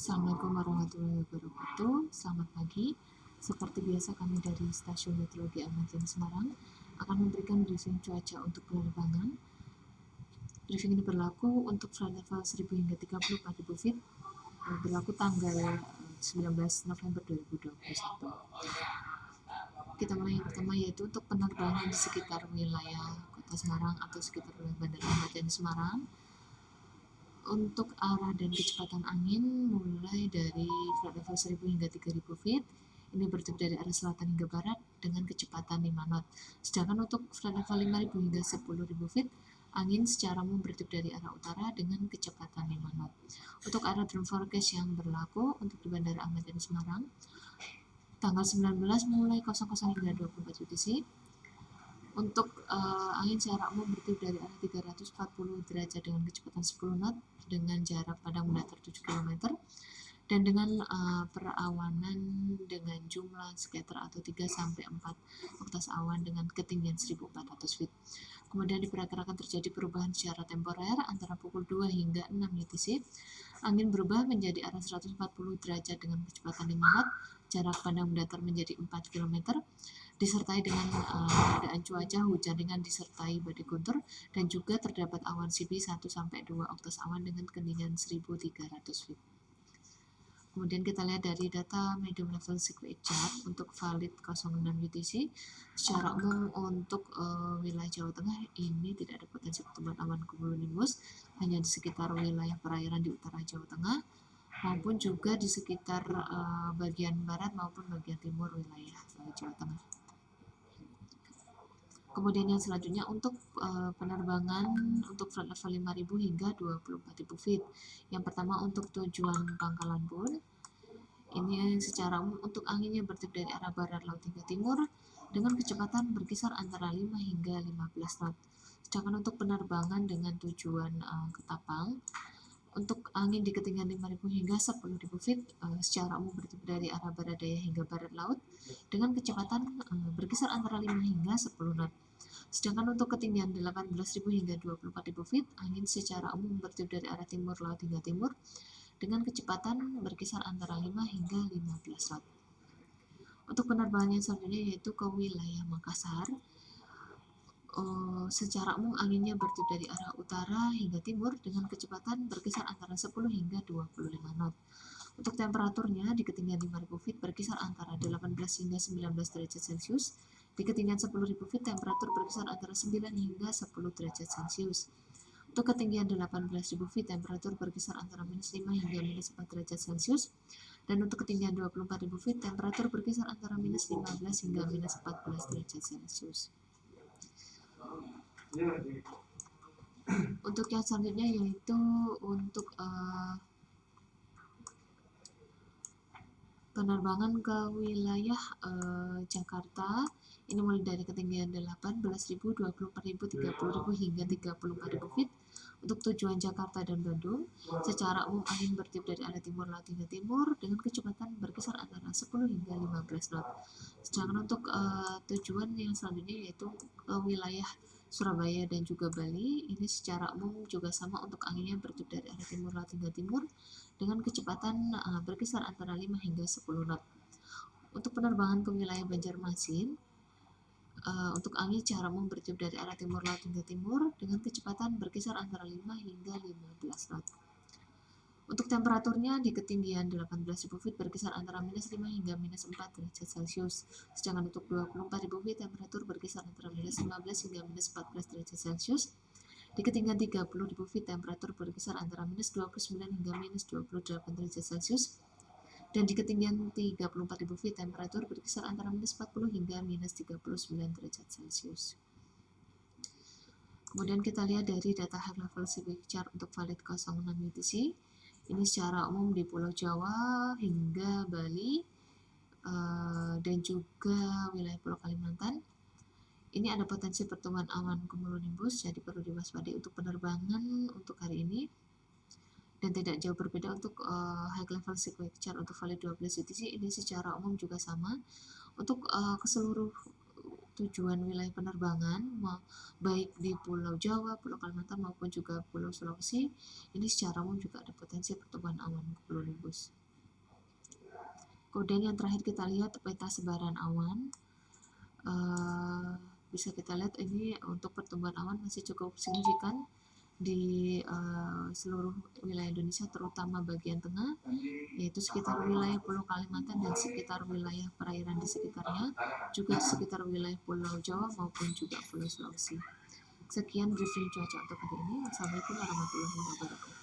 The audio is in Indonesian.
Assalamualaikum warahmatullahi wabarakatuh. Selamat pagi. Seperti biasa kami dari Stasiun Meteorologi Ahmad Yani Semarang akan memberikan briefing cuaca untuk penerbangan. Briefing ini berlaku untuk flight level 1000 hingga 34.000 feet, berlaku tanggal 19 November 2021. Kita mulai yang pertama yaitu untuk penerbangan di sekitar wilayah Kota Semarang atau sekitar wilayah Bandara Ahmad Yani Semarang. Untuk arah dan kecepatan angin mulai dari flight level 1000 hingga 3000 feet, ini bertiup dari arah selatan hingga barat dengan kecepatan 5 knot. Sedangkan untuk flight level 5000 hingga 10000 feet, angin secara umum bertiup dari arah utara dengan kecepatan 5 knot. Untuk arah drone forecast yang berlaku untuk di Bandara Ahmad Yani Semarang, tanggal 19 mulai 00 hingga 24 UTC. Untuk angin secara umum bertiup dari arah 340 derajat dengan kecepatan 10 knot dengan jarak pandang mendatar 7 km dan dengan perawanan dengan jumlah scatter atau 3 sampai 4 oktas awan dengan ketinggian 1400 feet. Kemudian diperkirakan terjadi perubahan secara temporer antara pukul 2 hingga 6 UTC. Angin berubah menjadi arah 140 derajat dengan kecepatan 5 knot, jarak pandang mendatar menjadi 4 km, disertai dengan keadaan cuaca hujan ringan disertai badai guntur dan juga terdapat awan CP 1 sampai 2 oktas awan dengan ketinggian 1300 feet. Kemudian kita lihat dari data medium level circulate chart untuk valid 06 UTC. Secara umum untuk wilayah Jawa Tengah ini tidak ada potensi pertumbuhan awan cumulonimbus, hanya di sekitar wilayah perairan di utara Jawa Tengah maupun juga di sekitar bagian barat maupun bagian timur wilayah Jawa Tengah. Kemudian yang selanjutnya untuk penerbangan untuk flight level 5000 hingga 24.000 feet. Yang pertama untuk tujuan Pangkalan Bun. Ini secara umum untuk anginnya bertiup dari arah barat laut hingga timur dengan kecepatan berkisar antara 5 hingga 15 knot. Sedangkan untuk penerbangan dengan tujuan Ketapang, untuk angin di ketinggian 5000 hingga 10000 feet secara umum bertiup dari arah barat daya hingga barat laut dengan kecepatan berkisar antara 5 hingga 10 knot. Sedangkan untuk ketinggian 18.000 hingga 24.000 feet, angin secara umum bertiup dari arah timur laut hingga timur dengan kecepatan berkisar antara 5 hingga 15 knot. Untuk penerbangan yang selanjutnya yaitu ke wilayah Makassar. Secara umum anginnya bertiup dari arah utara hingga timur dengan kecepatan berkisar antara 10 hingga 25 knot. Untuk temperaturnya di ketinggian 5000 feet berkisar antara 18 hingga 19 derajat Celcius. Di ketinggian 10.000 feet temperatur berkisar antara 9 hingga 10 derajat Celcius. Untuk ketinggian 18.000 feet temperatur berkisar antara minus 5 hingga minus 4 derajat Celcius. Dan untuk ketinggian 24.000 feet temperatur berkisar antara minus 15 hingga minus 14 derajat Celcius. Untuk yang selanjutnya yaitu untuk penerbangan ke wilayah Jakarta. Ini mulai dari ketinggian 18.000, 24.000, 30.000 hingga 34.000 feet. Untuk tujuan Jakarta dan Bandung, secara umum angin bertiup dari arah timur laut hingga timur dengan kecepatan berkisar antara 10 hingga 15 knot. Sedangkan untuk tujuan yang selanjutnya yaitu wilayah Surabaya dan juga Bali, ini secara umum juga sama untuk anginnya bertiup dari arah timur laut hingga timur dengan kecepatan berkisar antara 5 hingga 10 knot. Untuk penerbangan ke wilayah Banjarmasin, untuk angin secara umum bertiup dari arah timur laut hingga timur dengan kecepatan berkisar antara 5 hingga 15 knot. Untuk temperaturnya di ketinggian 18.000 feet berkisar antara minus 5 hingga minus 4 derajat Celcius. Sedangkan untuk 24.000 feet temperatur berkisar antara minus 15 hingga minus 14 derajat Celcius. Di ketinggian 30.000 feet temperatur berkisar antara minus 29 hingga minus 28 derajat Celcius. Dan di ketinggian 34.000 feet temperatur berkisar antara minus 40 hingga minus 39 derajat Celcius. Kemudian kita lihat dari data high level circulate chart untuk valid 06 UTC. Ini secara umum di Pulau Jawa hingga Bali dan juga wilayah Pulau Kalimantan. Ini ada potensi pertumbuhan awan cumulonimbus, jadi perlu diwaspadai untuk penerbangan untuk hari ini. Dan tidak jauh berbeda untuk high level circulate chart untuk valid 12 UTC. Ini secara umum juga sama untuk ke seluruh tujuan wilayah penerbangan baik di Pulau Jawa, Pulau Kalimantan maupun juga Pulau Sulawesi, ini secara umum juga ada potensi pertumbuhan awan cumulonimbus. Kemudian yang terakhir kita lihat peta sebaran awan. Bisa kita lihat ini untuk pertumbuhan awan masih cukup signifikan di seluruh wilayah Indonesia, terutama bagian tengah, yaitu sekitar wilayah Pulau Kalimantan dan sekitar wilayah perairan di sekitarnya, juga sekitar wilayah Pulau Jawa maupun juga Pulau Sulawesi. Sekian briefing cuaca untuk hari ini. Wassalamualaikum warahmatullahi wabarakatuh.